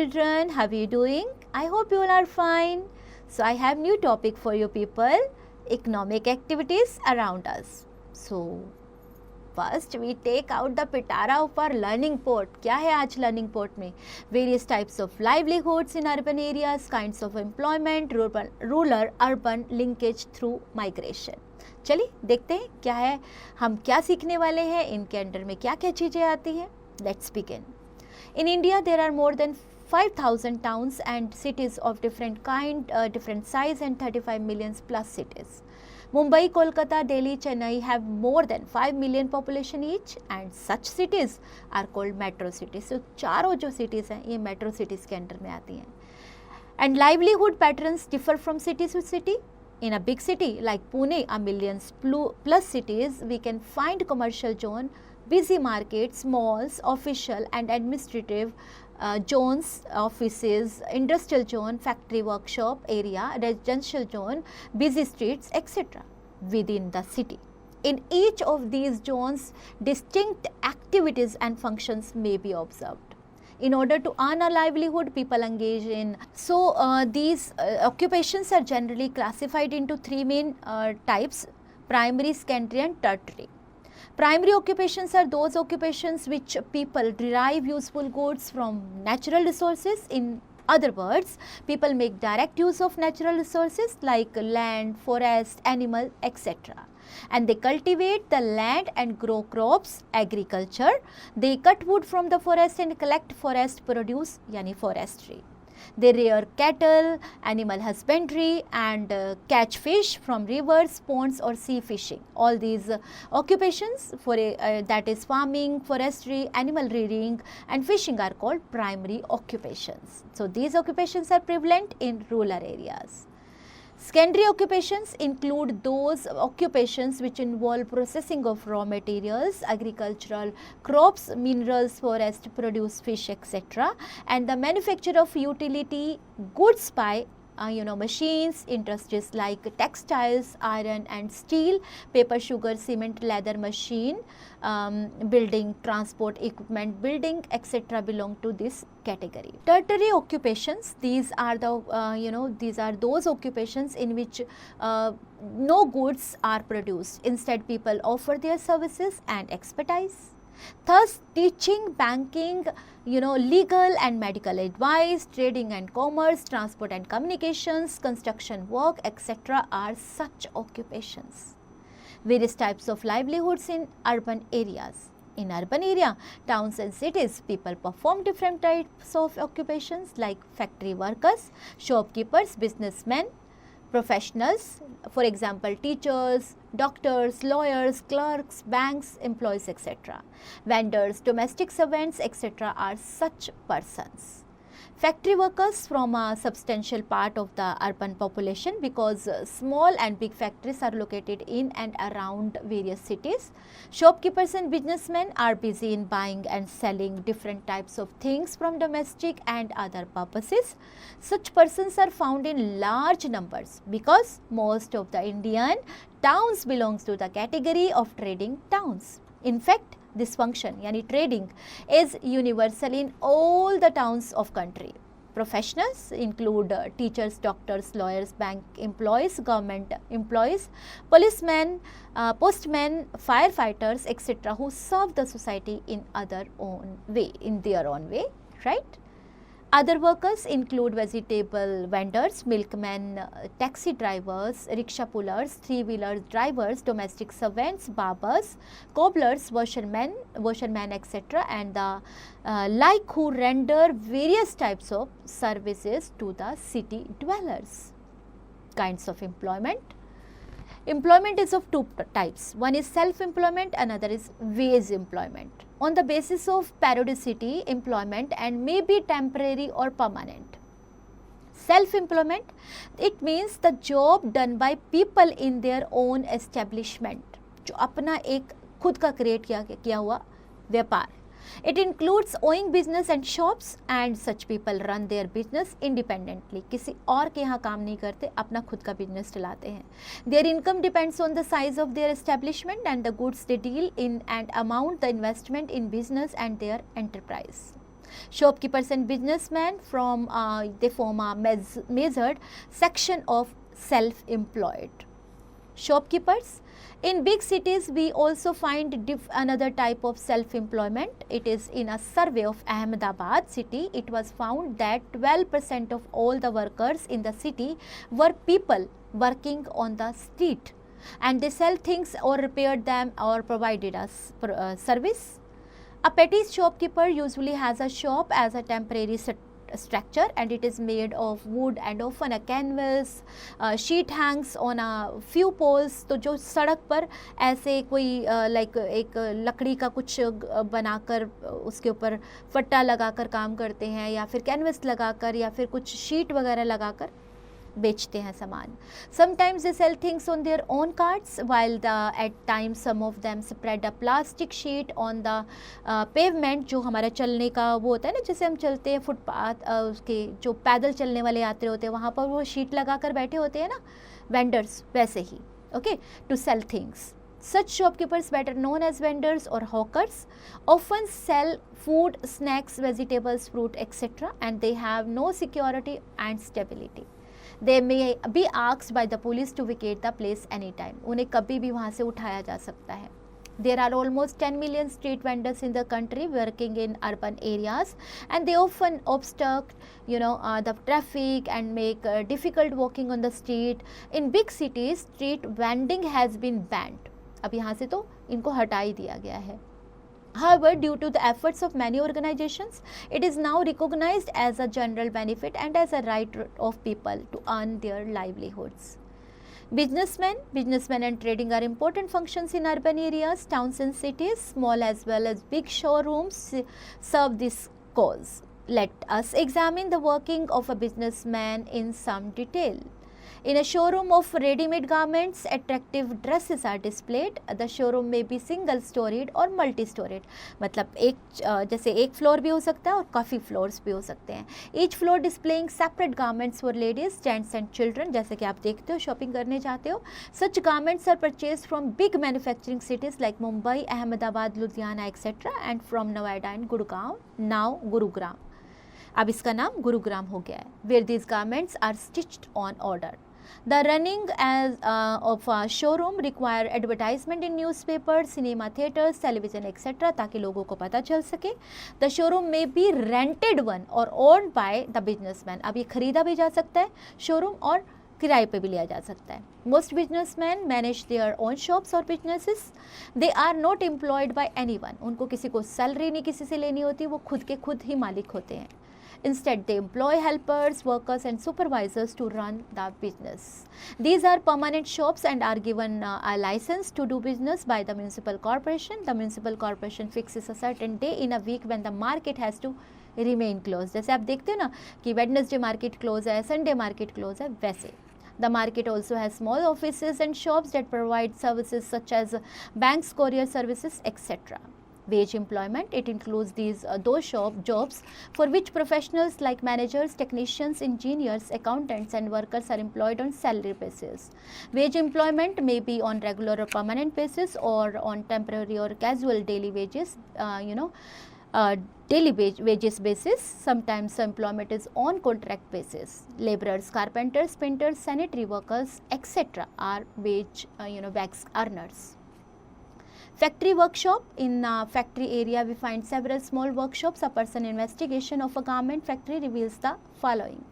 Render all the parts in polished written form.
children, how are you doing? I hope you all are fine. So I have new topic for you people, economic activities around us. So first we take out the pitara of our learning port. क्या है आज learning port में? Various types of livelihoods in urban areas, kinds of employment, rural urban linkage through migration. चलिए देखते हैं क्या है, हम क्या सीखने वाले हैं, इनके अंडर में क्या क्या चीज़ें आती हैं. Let's begin. In India, there are more than 5,000 towns and cities of different kind, different size and 35 million plus cities. Mumbai, Kolkata, Delhi, Chennai have more than 5 million population each and such cities are called metro cities. So, चारों जो cities हैं ये metro cities के under में आती हैं. And livelihood patterns differ from city to city. In a big city like Pune, a millions plus cities, we can find commercial zone, busy markets, malls, official and administrative zones, offices, industrial zone, factory workshop area, residential zone, busy streets, etc. within the city. In each of these zones, distinct activities and functions may be observed. In order to earn a livelihood, people engage in. So, these occupations are generally classified into three main types: primary, secondary and tertiary. Primary occupations are those occupations which people derive useful goods from natural resources. In other words, people make direct use of natural resources like land, forest, animal, etc. And they cultivate the land and grow crops, agriculture. They cut wood from the forest and collect forest produce, yani forestry. They rear cattle, animal husbandry and catch fish from rivers, ponds or sea fishing. All these occupations for that is farming, forestry, animal rearing and fishing are called primary occupations. So, these occupations are prevalent in rural areas. Secondary occupations include those occupations which involve processing of raw materials, agricultural crops, minerals, forest produce, fish, etc. and the manufacture of utility goods by machines, industries like textiles, iron and steel, paper, sugar, cement, leather, machine, building, transport, equipment, building, etc. belong to this category. Tertiary occupations, these are the these are those occupations in which no goods are produced. Instead, people offer their services and expertise. Thus, teaching, banking, legal and medical advice, trading and commerce, transport and communications, construction work, etc. are such occupations. Various types of livelihoods in urban areas. In urban area, towns and cities, people perform different types of occupations like factory workers, shopkeepers, businessmen, professionals, for example, teachers, doctors, lawyers, clerks, banks, employees, etc. Vendors, domestic servants, etc. are such persons. Factory workers form a substantial part of the urban population because small and big factories are located in and around various cities. Shopkeepers and businessmen are busy in buying and selling different types of things from domestic and other purposes. Such persons are found in large numbers because most of the Indian towns belongs to the category of trading towns. In fact, this function, yani trading, is universal in all the towns of country. Professionals include teachers, doctors, lawyers, bank employees, government employees, policemen, postmen, firefighters, etc. who serve the society in their own way, right? Other workers include vegetable vendors, milkmen, taxi drivers, rickshaw pullers, three-wheeler drivers, domestic servants, barbers, cobblers, washermen, etc. and the like who render various types of services to the city dwellers. Kinds of employment. Employment is of two types. One is self-employment, another is wage employment. On the basis of periodicity, employment and may be temporary or permanent. Self-employment, it means the job done by people in their own establishment, जो अपना एक खुद का create किया हुआ व्यापार. It includes owning business and shops and such people run their business independently. किसी और के यहाँ काम नहीं करते, अपना खुद का business चलाते हैं. Their income depends on the size of their establishment and the goods they deal in and amount the investment in business and their enterprise. Shopkeepers and businessmen they form a measured section of self-employed. Shopkeepers. In big cities, we also find another type of self-employment. It is in a survey of Ahmedabad city. It was found that 12% of all the workers in the city were people working on the street, and they sell things or repair them or provided us service. A petty shopkeeper usually has a shop as a temporary structure, and it is made of wood and often a canvas. Sheet hangs on a few poles. तो जो सड़क पर ऐसे कोई like एक लकड़ी का कुछ बनाकर उसके ऊपर फट्टा लगाकर काम करते हैं, या फिर कैनवस लगाकर, या फिर कुछ शीट वगैरह लगाकर बेचते हैं सामान. Sometimes they sell things on their own carts, while at times some of them spread a plastic sheet on the pavement. जो हमारा चलने का वो होता है ना, जैसे हम चलते हैं फुटपाथ, उसके जो पैदल चलने वाले यात्री होते हैं वहाँ पर वो शीट लगा कर बैठे होते हैं ना वेंडर्स, वैसे ही. Okay, to sell things. Such shopkeepers, better known as vendors or hawkers, often sell food, snacks, vegetables, fruit, etc., and they have no security and stability. They may be asked by the police to vacate the place anytime. उन्हें कभी भी वहाँ से उठाया जा सकता है. There are almost 10 million street vendors in the country working in urban areas, and they often obstruct, the traffic and make difficult walking on the street. In big cities, street vending has been banned. अब यहाँ से तो इनको हटा ही दिया गया है. However, due to the efforts of many organizations, it is now recognized as a general benefit and as a right of people to earn their livelihoods. Businessmen and trading are important functions in urban areas, towns and cities. Small as well as big showrooms serve this cause. Let us examine the working of a businessman in some detail. In a showroom of ready-made garments, attractive dresses are displayed. The showroom may be single-storied or multi-storied. मतलब जैसे एक floor भी हो सकता है और काफ़ी floors भी हो सकते हैं. Each floor displaying separate garments for ladies, gents and children. जैसे कि आप देखते हो, शॉपिंग करने जाते हो. Such garments are purchased from big manufacturing cities like Mumbai, Ahmedabad, Ludhiana, etc. and from Noida and Gurgaon, now Gurugram. अब इसका नाम गुरुग्राम हो गया है. Where these garments are stitched on order. The running of a showroom require advertisement in newspapers, cinema theaters, television, etc. ताकि लोगों को पता चल सके. The showroom may be rented one or owned by the businessman. अब ये खरीदा भी जा सकता है शोरूम और किराए पे भी लिया जा सकता है. Most businessmen manage their own shops or businesses. They are not employed by anyone. उनको किसी को सैलरी नहीं किसी से लेनी होती, वो खुद के खुद ही मालिक होते हैं. Instead, they employ helpers, workers and supervisors to run the business. These are permanent shops and are given a license to do business by the municipal corporation. The municipal corporation fixes a certain day in a week when the market has to remain closed. जैसे आप देखते हो ना कि Wednesday market close है, Sunday market close है, वैसे. The market also has small offices and shops that provide services such as banks, courier services, etc. Wage employment, it includes those jobs for which professionals like managers, technicians, engineers, accountants and workers are employed on salary basis. Wage employment may be on regular or permanent basis or on temporary or casual daily wages, daily wages basis. Sometimes employment is on contract basis. Laborers, carpenters, painters, sanitary workers, etc. are wage earners. Factory workshop. In a factory area, we find several small workshops. A person investigation of a garment factory reveals the following.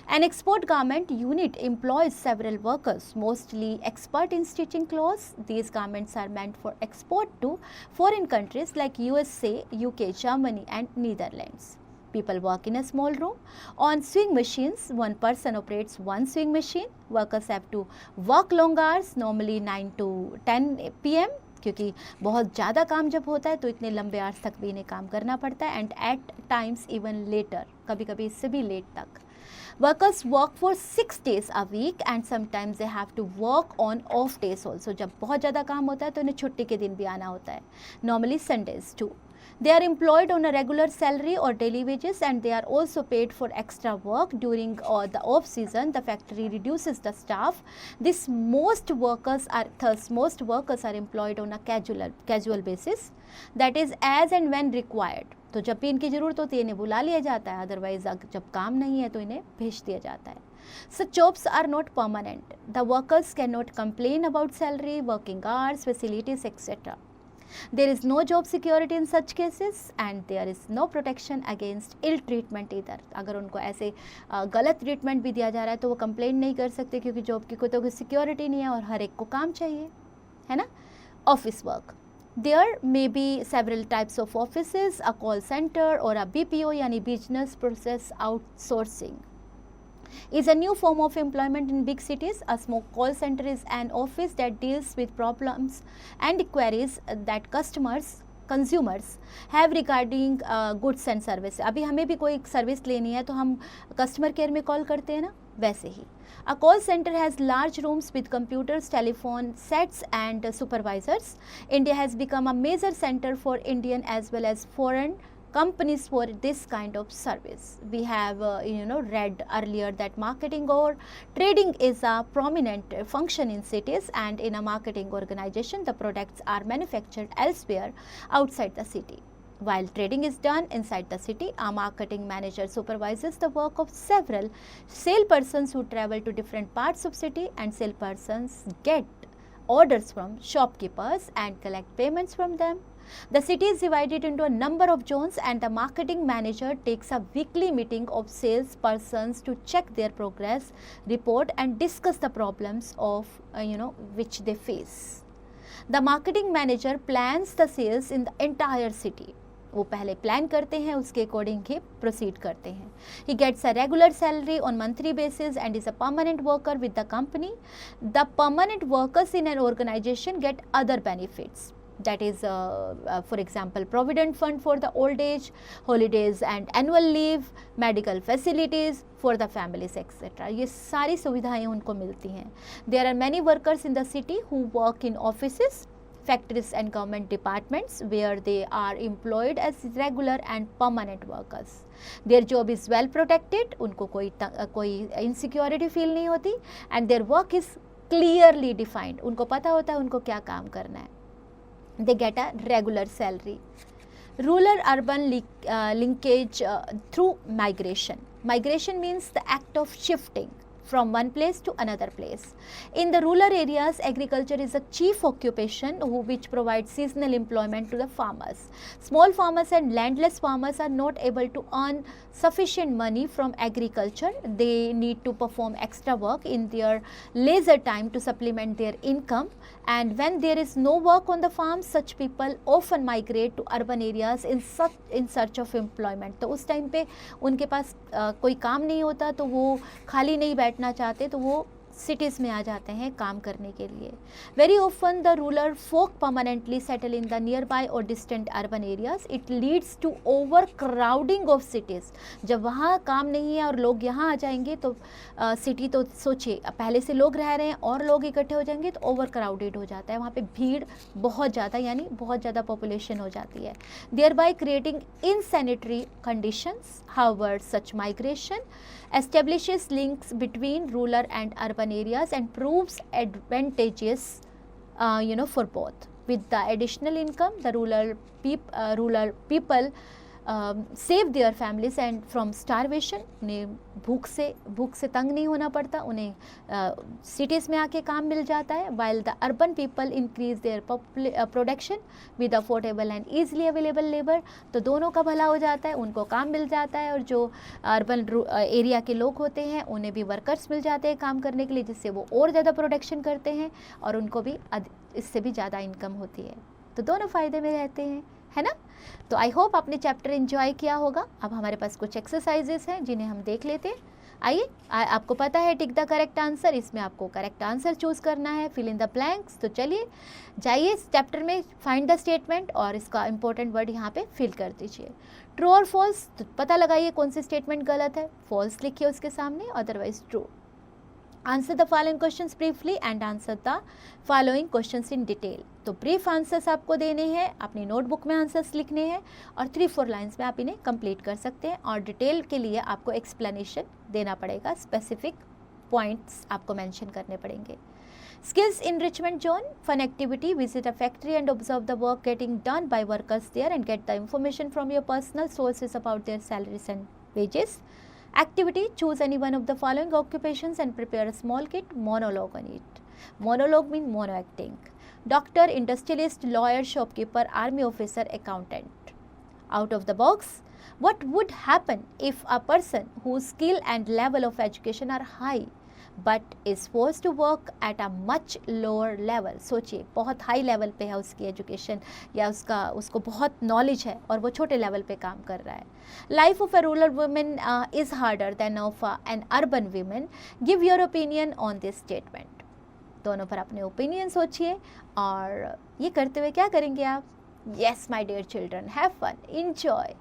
An export garment unit employs several workers, mostly expert in stitching clothes. These garments are meant for export to foreign countries like USA, UK, Germany and Netherlands. People work in a small room. On sewing machines, one person operates one sewing machine. Workers have to work long hours, normally 9 to 10 p.m. क्योंकि बहुत ज़्यादा काम जब होता है तो इतने लंबे आवर्स तक भी इन्हें काम करना पड़ता है. And at times even later, कभी कभी इससे भी लेट तक. Workers work for 6 days a week and sometimes they have to work on off days also. जब बहुत ज़्यादा काम होता है तो इन्हें छुट्टी के दिन भी आना होता है, normally Sundays too. They are employed on a regular salary or daily wages, and they are also paid for extra work during the off season. The factory reduces the staff. Most workers are employed on a casual basis, that is as and when required. तो जब भी इनकी ज़रूरत होती है इन्हें बुला लिया जाता है, अदरवाइज जब काम नहीं है तो इन्हें भेज दिया जाता है. Such jobs are not permanent. The workers cannot complain about salary, working hours, facilities, etc. There is no job security in such cases and there is no protection against ill treatment either. अगर उनको ऐसे गलत treatment भी दिया जा रहा है तो वो कंप्लेन नहीं कर सकते, क्योंकि जॉब की कोई सिक्योरिटी नहीं है और हर एक को काम चाहिए, है ना. Office work. There may be several types of offices, a call center or a BPO यानी business process outsourcing is a new form of employment in big cities. A small call center is an office that deals with problems and queries that consumers have regarding goods and services. अभी हमें भी कोई service लेनी है तो हम customer care में call करते हैं ना, वैसे ही. A call center has large rooms with computers, telephone sets and supervisors. India has become a major center for Indian as well as foreign companies for this kind of service. We have read earlier that marketing or trading is a prominent function in cities, and in a marketing organization the products are manufactured elsewhere outside the city. While trading is done inside the city, a marketing manager supervises the work of several salespersons who travel to different parts of city, and salespersons get orders from shopkeepers and collect payments from them. The city is divided into a number of zones, and the marketing manager takes a weekly meeting of salespersons to check their progress report and discuss the problems of which they face. The marketing manager plans the sales in the entire city. वो पहले plan करते हैं, उसके according ही proceed करते हैं. He gets a regular salary on monthly basis and is a permanent worker with the company. The permanent workers in an organization get other benefits. That is, for example, provident fund for the old age, holidays and annual leave, medical facilities for the families, etc. ये सारी सुविधाएं उनको मिलती हैं. There are many workers in the city who work in offices, factories and government departments where they are employed as regular and permanent workers. Their job is well protected, उनको कोई insecurity feel नहीं होती, and their work is clearly defined. उनको पता होता है उनको क्या काम करना है. They get a regular salary. Rural-urban linkage through migration. Migration means the act of shifting from one place to another place. In the rural areas, agriculture is a chief occupation which provides seasonal employment to the farmers. Small farmers and landless farmers are not able to earn sufficient money from agriculture. They need to perform extra work in their leisure time to supplement their income, and when there is no work on the farm, such people often migrate to urban areas in search of employment. तो उस time पे उनके पास कोई काम नहीं होता, तो वो खाली नहीं बैठना चाहते, तो वो cities में आ जाते हैं काम करने के लिए. Very often the rural folk permanently settle in the nearby or distant urban areas. It leads to overcrowding of cities. जब वहाँ काम नहीं है और लोग यहाँ आ जाएंगे तो सिटी तो सोचिए पहले से लोग रह रहे हैं और लोग इकट्ठे हो जाएंगे तो ओवरक्राउडेड हो जाता है, वहाँ पे भीड़ बहुत ज़्यादा यानी बहुत ज़्यादा पॉपुलेशन हो जाती है. Thereby creating insanitary conditions. However, such migration establishes links between rural and urban areas and proves advantageous for both. With the additional income, the rural people save their families and from starvation. उन्हें भूख से तंग नहीं होना पड़ता, उन्हें cities में आके काम मिल जाता है. While the urban people increase their production with affordable and easily available labor. तो दोनों का भला हो जाता है, उनको काम मिल जाता है और जो अर्बन एरिया के लोग होते हैं उन्हें भी वर्कर्स मिल जाते हैं काम करने के लिए, जिससे वो और ज़्यादा प्रोडक्शन करते हैं और उनको भी इससे भी ज़्यादा इनकम होती है. तो दोनों फ़ायदे में रहते हैं, है ना. तो आई होप आपने चैप्टर एंजॉय किया होगा. अब हमारे पास कुछ एक्सरसाइजेस हैं जिन्हें हम देख लेते हैं. आइए, आपको पता है टिक द करेक्ट आंसर, इसमें आपको करेक्ट आंसर चूज़ करना है, फिल इन द ब्लैंक्स. तो चलिए जाइए इस चैप्टर में, फाइंड द स्टेटमेंट और इसका इंपॉर्टेंट वर्ड यहाँ पे फिल कर दीजिए. ट्रू और फॉल्स, तो पता लगाइए कौन सी स्टेटमेंट गलत है. फॉल्स लिखिए उसके सामने, otherwise true. Answer the following questions briefly and answer the following questions in detail. तो ब्रीफ आंसर्स आपको देने हैं, अपनी नोटबुक में आंसर्स लिखने हैं और 3-4 लाइंस में आप इन्हें कंप्लीट कर सकते हैं और डिटेल के लिए आपको एक्सप्लेनेशन देना पड़ेगा, स्पेसिफिक पॉइंट्स आपको मेंशन करने पड़ेंगे। Skills enrichment zone, fun activity, visit a factory and observe the work getting done by workers there and get the information from your personal sources about their salaries and wages. Activity, choose any one of the following occupations and prepare a small kit. Monologue on it. Monologue means mono acting. Doctor, industrialist, lawyer, shopkeeper, army officer, accountant. Out of the box, what would happen if a person whose skill and level of education are high but is forced to work at a much lower level? सोचिए, बहुत high level पे है उसकी education या उसको बहुत knowledge है और वो छोटे लेवल पे काम कर रहा है। Life of a rural women is harder than of N urban women, give your opinion on this statement. दोनों पर अपने ओपिनियन सोचिए और ये करते हुए क्या करेंगे आप? Yes my dear children, have fun, enjoy.